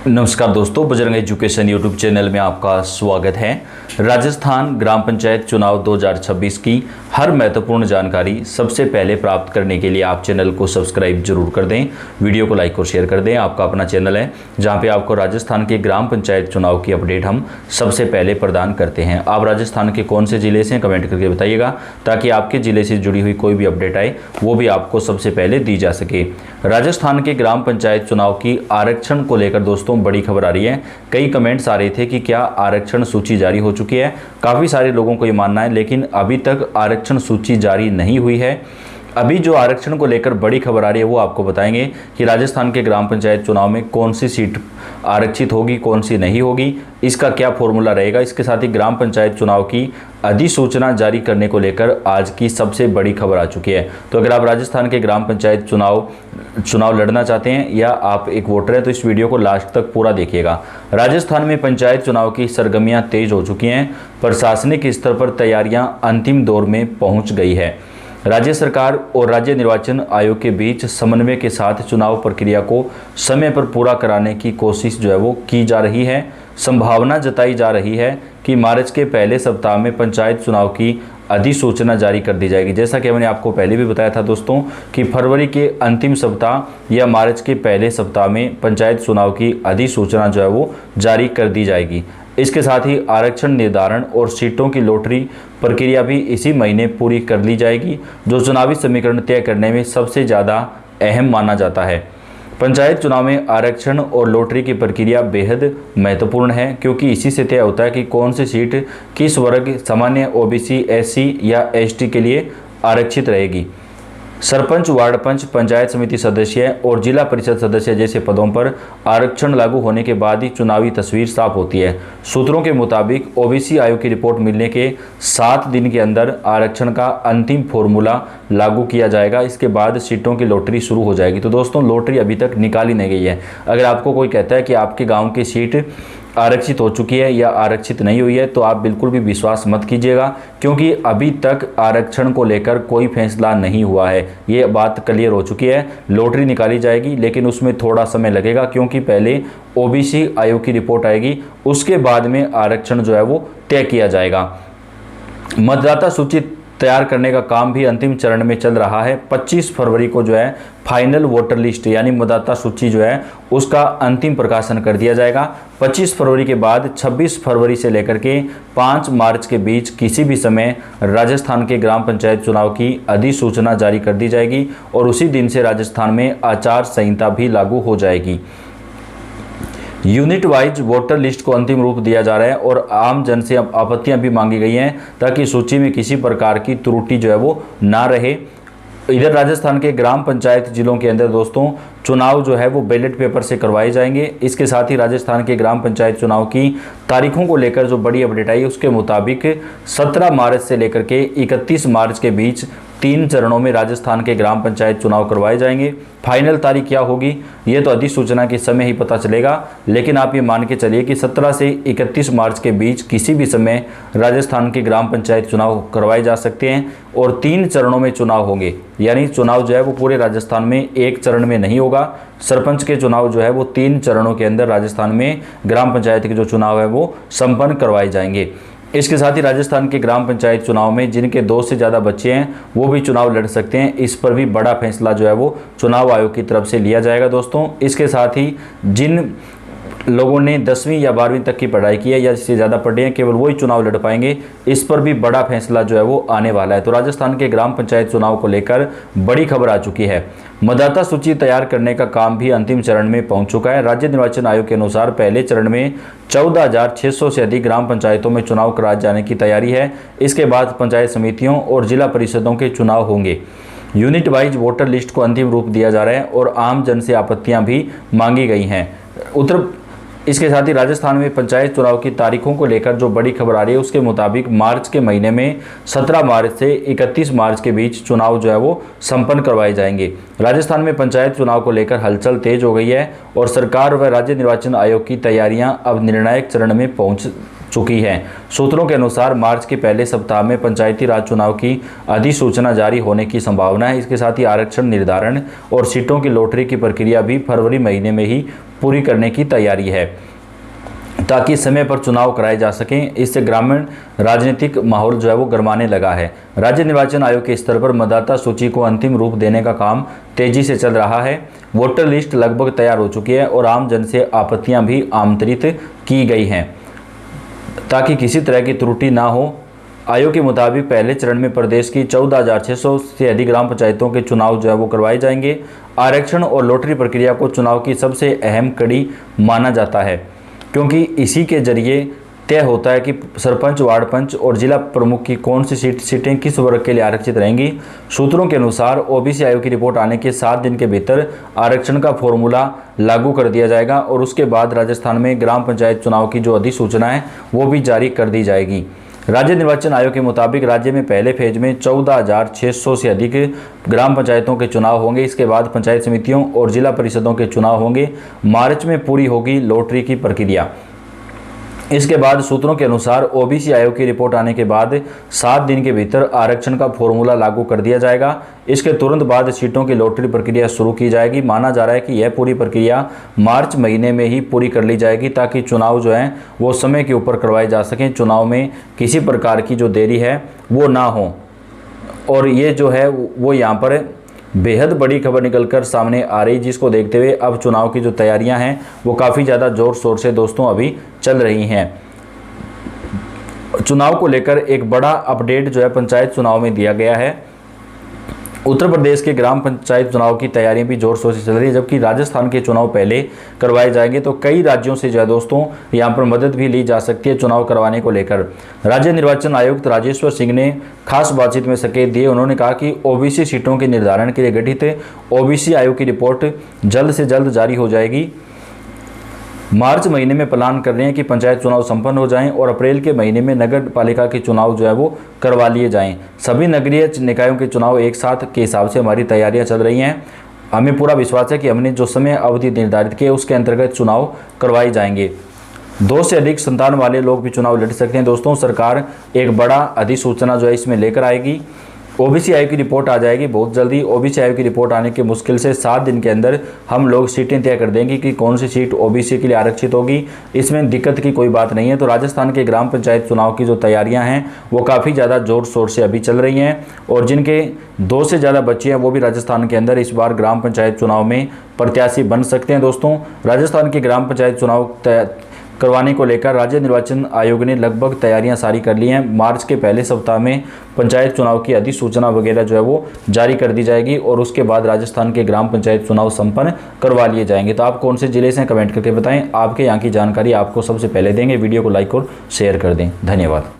नमस्कार दोस्तों, Bajrang education YouTube channel में आपका स्वागत है। राजस्थान ग्राम पंचायत चुनाव 2026 की हर महत्वपूर्ण जानकारी सबसे पहले प्राप्त करने के लिए आप चैनल को सब्सक्राइब जरूर कर दें, वीडियो को लाइक और शेयर कर दें। आपका अपना चैनल है जहां पे आपको राजस्थान के ग्राम पंचायत चुनाव की अपडेट हम सबसे पहले प्रदान करते हैं। आप राजस्थान के कौन से जिले से हैं कमेंट करके बताइएगा, ताकि आपके जिले से जुड़ी हुई कोई भी अपडेट आए वो भी आपको सबसे पहले दी जा सके। राजस्थान के ग्राम पंचायत चुनाव की आरक्षण को लेकर दोस्तों बड़ी खबर आ रही है। कई कमेंट्स आ रहे थे कि क्या आरक्षण सूची जारी हो चुकी है। काफ़ी सारे लोगों को ये मानना है, लेकिन अभी तक आरक्षण सूची जारी नहीं हुई है। अभी जो आरक्षण को लेकर बड़ी खबर आ रही है वो आपको बताएंगे कि राजस्थान के ग्राम पंचायत चुनाव में कौन सी सीट आरक्षित होगी, कौन सी नहीं होगी, इसका क्या फॉर्मूला रहेगा। इसके साथ ही ग्राम पंचायत चुनाव की अधिसूचना जारी करने को लेकर आज की सबसे बड़ी खबर आ चुकी है। तो अगर आप राजस्थान के ग्राम पंचायत चुनाव लड़ना चाहते हैं या आप एक वोटर हैं तो इस वीडियो को लास्ट तक पूरा देखिएगा। राजस्थान में पंचायत चुनाव की सरगर्मियां तेज हो चुकी हैं। प्रशासनिक स्तर पर तैयारियां अंतिम दौर में पहुंच गई है। राज्य सरकार और राज्य निर्वाचन आयोग के बीच समन्वय के साथ चुनाव प्रक्रिया को समय पर पूरा कराने की कोशिश जो है वो की जा रही है। संभावना जताई जा रही है कि मार्च के पहले सप्ताह में पंचायत चुनाव की अधिसूचना जारी कर दी जाएगी। जैसा कि मैंने आपको पहले भी बताया था दोस्तों कि फरवरी के अंतिम सप्ताह या मार्च के पहले सप्ताह में पंचायत चुनाव की अधिसूचना जो है वो जारी कर दी जाएगी। इसके साथ ही आरक्षण निर्धारण और सीटों की लॉटरी प्रक्रिया भी इसी महीने पूरी कर ली जाएगी, जो चुनावी समीकरण तय करने में सबसे ज़्यादा अहम माना जाता है। पंचायत चुनाव में आरक्षण और लॉटरी की प्रक्रिया बेहद महत्वपूर्ण है, क्योंकि इसी से तय होता है कि कौन सी सीट किस वर्ग, सामान्य, ओबीसी, एससी या एसटी के लिए आरक्षित रहेगी। सरपंच, वार्ड पंच, पंचायत समिति सदस्य और जिला परिषद सदस्य जैसे पदों पर आरक्षण लागू होने के बाद ही चुनावी तस्वीर साफ होती है। सूत्रों के मुताबिक ओबीसी आयोग की रिपोर्ट मिलने के 7 दिन के अंदर आरक्षण का अंतिम फॉर्मूला लागू किया जाएगा। इसके बाद सीटों की लॉटरी शुरू हो जाएगी। तो दोस्तों लॉटरी अभी तक निकाली नहीं गई है। अगर आपको कोई कहता है कि आपके गाँव की सीट आरक्षित हो चुकी है या आरक्षित नहीं हुई है तो आप बिल्कुल भी विश्वास मत कीजिएगा, क्योंकि अभी तक आरक्षण को लेकर कोई फैसला नहीं हुआ है। ये बात क्लियर हो चुकी है। लॉटरी निकाली जाएगी, लेकिन उसमें थोड़ा समय लगेगा, क्योंकि पहले ओबीसी आयोग की रिपोर्ट आएगी, उसके बाद में आरक्षण जो है वो तय किया जाएगा। मतदाता सूची तैयार करने का काम भी अंतिम चरण में चल रहा है। 25 फरवरी को जो है फाइनल वोटर लिस्ट यानी मतदाता सूची जो है उसका अंतिम प्रकाशन कर दिया जाएगा। 25 फरवरी के बाद 26 फरवरी से लेकर के 5 मार्च के बीच किसी भी समय राजस्थान के ग्राम पंचायत चुनाव की अधिसूचना जारी कर दी जाएगी और उसी दिन से राजस्थान में आचार संहिता भी लागू हो जाएगी। यूनिट वाइज वोटर लिस्ट को अंतिम रूप दिया जा रहा है और आम जन से आपत्तियां भी मांगी गई हैं, ताकि सूची में किसी प्रकार की त्रुटि जो है वो ना रहे। इधर राजस्थान के ग्राम पंचायत जिलों के अंदर दोस्तों चुनाव जो है वो बैलेट पेपर से करवाए जाएंगे। इसके साथ ही राजस्थान के ग्राम पंचायत चुनाव की तारीखों को लेकर जो बड़ी अपडेट आई उसके मुताबिक 17 मार्च से लेकर के 31 मार्च के बीच 3 चरणों में राजस्थान के ग्राम पंचायत चुनाव करवाए जाएंगे। फाइनल तारीख क्या होगी ये तो अधिसूचना के समय ही पता चलेगा, लेकिन आप ये मान के चलिए कि 17 से 31 मार्च के बीच किसी भी समय राजस्थान के ग्राम पंचायत चुनाव करवाए जा सकते हैं और 3 चरणों में चुनाव होंगे। यानी चुनाव जो है वो पूरे राजस्थान में एक चरण में नहीं होगा। सरपंच के चुनाव जो है वो 3 चरणों के अंदर राजस्थान में ग्राम पंचायत के जो चुनाव है वो संपन्न करवाए जाएंगे। इसके साथ ही राजस्थान के ग्राम पंचायत चुनाव में जिनके 2 से ज़्यादा बच्चे हैं वो भी चुनाव लड़ सकते हैं। इस पर भी बड़ा फैसला जो है वो चुनाव आयोग की तरफ से लिया जाएगा दोस्तों। इसके साथ ही जिन लोगों ने 10वीं या 12वीं तक की पढ़ाई की है या इससे ज़्यादा पढ़े हैं केवल वही चुनाव लड़ पाएंगे। इस पर भी बड़ा फैसला जो है वो आने वाला है। तो राजस्थान के ग्राम पंचायत चुनाव को लेकर बड़ी खबर आ चुकी है। मतदाता सूची तैयार करने का काम भी अंतिम चरण में पहुंच चुका है। राज्य निर्वाचन आयोग के अनुसार पहले चरण में 14,600 से अधिक ग्राम पंचायतों में चुनाव कराए जाने की तैयारी है। इसके बाद पंचायत समितियों और जिला परिषदों के चुनाव होंगे। यूनिट वाइज वोटर लिस्ट को अंतिम रूप दिया जा रहा है और आम जन से आपत्तियां भी मांगी गई हैं। इसके साथ ही राजस्थान में पंचायत चुनाव की तारीखों को लेकर जो बड़ी खबर आ रही है उसके मुताबिक मार्च के महीने में 17 मार्च से 31 मार्च के बीच चुनाव जो है वो संपन्न करवाए जाएंगे। राजस्थान में पंचायत चुनाव को लेकर हलचल तेज हो गई है और सरकार व राज्य निर्वाचन आयोग की तैयारियां अब निर्णायक चरण में पहुंच चुकी है। सूत्रों के अनुसार मार्च के पहले सप्ताह में पंचायती राज चुनाव की अधिसूचना जारी होने की संभावना है। इसके साथ ही आरक्षण निर्धारण और सीटों की लॉटरी की प्रक्रिया भी फरवरी महीने में ही पूरी करने की तैयारी है ताकि समय पर चुनाव कराए जा सकें। इससे ग्रामीण राजनीतिक माहौल जो है वो गरमाने लगा है। राज्य निर्वाचन आयोग के स्तर पर मतदाता सूची को अंतिम रूप देने का काम तेजी से चल रहा है। वोटर लिस्ट लगभग तैयार हो चुकी है और आम जन से आपत्तियां भी आमंत्रित की गई हैं ताकि किसी तरह की त्रुटि ना हो। आयोग के मुताबिक पहले चरण में प्रदेश की 14,600 से अधिक ग्राम पंचायतों के चुनाव जो है वो करवाए जाएंगे। आरक्षण और लॉटरी प्रक्रिया को चुनाव की सबसे अहम कड़ी माना जाता है क्योंकि इसी के जरिए तय होता है कि सरपंच, वार्ड पंच और जिला प्रमुख की कौन सी सीटें किस वर्ग के लिए आरक्षित रहेंगी। सूत्रों के अनुसार ओबीसी आयोग की रिपोर्ट आने के 7 दिन के भीतर आरक्षण का फॉर्मूला लागू कर दिया जाएगा और उसके बाद राजस्थान में ग्राम पंचायत चुनाव की जो अधिसूचना है वो भी जारी कर दी जाएगी। राज्य निर्वाचन आयोग के मुताबिक राज्य में पहले फेज में 14,600 से अधिक ग्राम पंचायतों के चुनाव होंगे। इसके बाद पंचायत समितियों और जिला परिषदों के चुनाव होंगे। मार्च में पूरी होगी लॉटरी की प्रक्रिया। इसके बाद सूत्रों के अनुसार ओबीसी आयोग की रिपोर्ट आने के बाद 7 दिन के भीतर आरक्षण का फॉर्मूला लागू कर दिया जाएगा। इसके तुरंत बाद सीटों की लॉटरी प्रक्रिया शुरू की जाएगी। माना जा रहा है कि यह पूरी प्रक्रिया मार्च महीने में ही पूरी कर ली जाएगी ताकि चुनाव जो है वो समय के ऊपर करवाए जा सकें। चुनाव में किसी प्रकार की जो देरी है वो ना हो। और ये जो है वो यहाँ पर बेहद बड़ी खबर निकलकर सामने आ रही, जिसको देखते हुए अब चुनाव की जो तैयारियां हैं वो काफ़ी ज़्यादा ज़ोर शोर से दोस्तों अभी चल रही हैं। चुनाव को लेकर एक बड़ा अपडेट जो है पंचायत चुनाव में दिया गया है। उत्तर प्रदेश के ग्राम पंचायत चुनाव की तैयारियां भी जोर शोर से चल रही है, जबकि राजस्थान के चुनाव पहले करवाए जाएंगे। तो कई राज्यों से जो है दोस्तों यहां पर मदद भी ली जा सकती है चुनाव करवाने को लेकर। राज्य निर्वाचन आयुक्त राजेश्वर सिंह ने खास बातचीत में संकेत दिए। उन्होंने कहा कि ओबीसी सीटों के निर्धारण के लिए गठित ओबीसी आयोग की रिपोर्ट जल्द से जल्द जारी हो जाएगी। मार्च महीने में प्लान कर रहे हैं कि पंचायत चुनाव संपन्न हो जाएं और अप्रैल के महीने में नगर पालिका के चुनाव जो है वो करवा लिए जाएं। सभी नगरीय निकायों के चुनाव एक साथ के हिसाब से हमारी तैयारियां चल रही हैं। हमें पूरा विश्वास है कि हमने जो समय अवधि निर्धारित की है उसके अंतर्गत चुनाव करवाए जाएंगे। 2 से अधिक संतान वाले लोग भी चुनाव लड़ सकते हैं। दोस्तों सरकार एक बड़ा अधिसूचना जो है इसमें लेकर आएगी। ओबीसी आयोग की रिपोर्ट आ जाएगी बहुत जल्दी। ओबीसी आयोग की रिपोर्ट आने के मुश्किल से 7 दिन के अंदर हम लोग सीटें तय कर देंगे कि कौन सी सीट ओबीसी के लिए आरक्षित होगी। इसमें दिक्कत की कोई बात नहीं है। तो राजस्थान के ग्राम पंचायत चुनाव की जो तैयारियां हैं वो काफ़ी ज़्यादा जोर शोर से अभी चल रही हैं और जिनके 2 से ज़्यादा बच्चे हैं वो भी राजस्थान के अंदर इस बार ग्राम पंचायत चुनाव में प्रत्याशी बन सकते हैं। दोस्तों राजस्थान के ग्राम पंचायत चुनाव करवाने को लेकर राज्य निर्वाचन आयोग ने लगभग तैयारियां सारी कर ली हैं। मार्च के पहले सप्ताह में पंचायत चुनाव की अधिसूचना वगैरह जो है वो जारी कर दी जाएगी और उसके बाद राजस्थान के ग्राम पंचायत चुनाव संपन्न करवा लिए जाएंगे। तो आप कौन से जिले से कमेंट करके बताएं। आपके यहाँ की जानकारी आपको सबसे पहले देंगे। वीडियो को लाइक और शेयर कर दें। धन्यवाद।